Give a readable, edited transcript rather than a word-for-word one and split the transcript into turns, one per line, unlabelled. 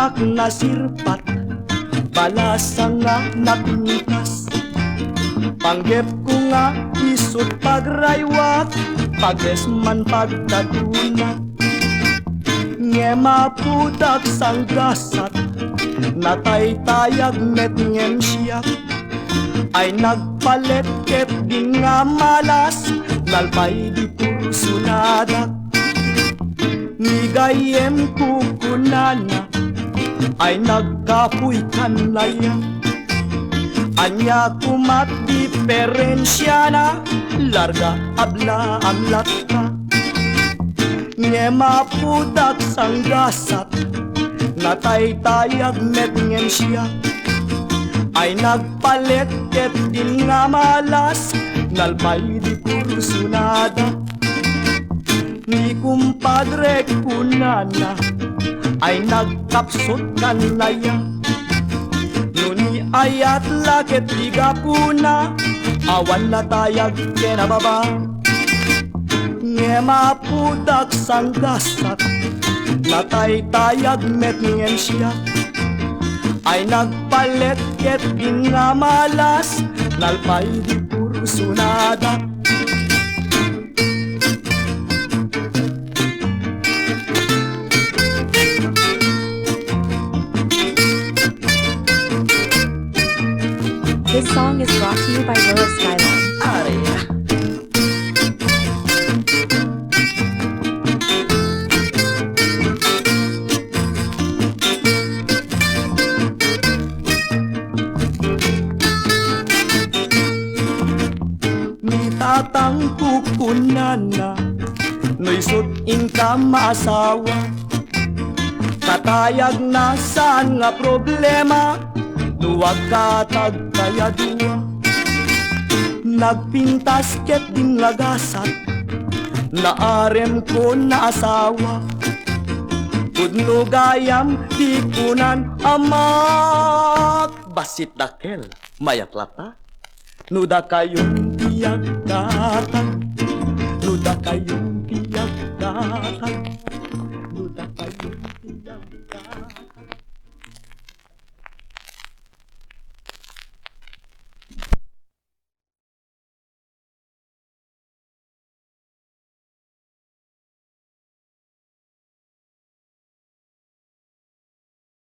ak nasirpat, balasa nga nakmitas. Panggep ko nga isut pagraywat, pagesman pagtatuna. Ngema pudak sang gasat, nataytayag met ngem siyak. Ay nagpalet ket din nga malas, nalpay di pursunadak. Nigayem kukunana, ay nagkapuy kanlaya. Anya kumat diferensya na, larga abla amlat ka. Ngema pudak sang gasat, nataytayag met ngem siyak. Ay nagpalet ket din nga malas, nalpay di kursunada. Ni kumpadre kunana, ay nagkapsot kanlaya. Nuni ayat laket liga puna, awan na tayag kenababa. Ngema pudak sang gasat, nataytayag met ngem siya. Ay nagpalet ket din nga malas, nalpay di pursunada.
This song is brought to you by Rose Skylon.
Aria. Tatang kukunana, no'y suting ka maasawa. Katayag na saan nga problema, duwag ka tagkaya duwa. Nagpintas ket din lagasat, naarem ko na asawa. Kudno gayam di kunan amak, basit dakel mayaklata. Nuda kayong tiyak datang, nuda kayong tiyak datang.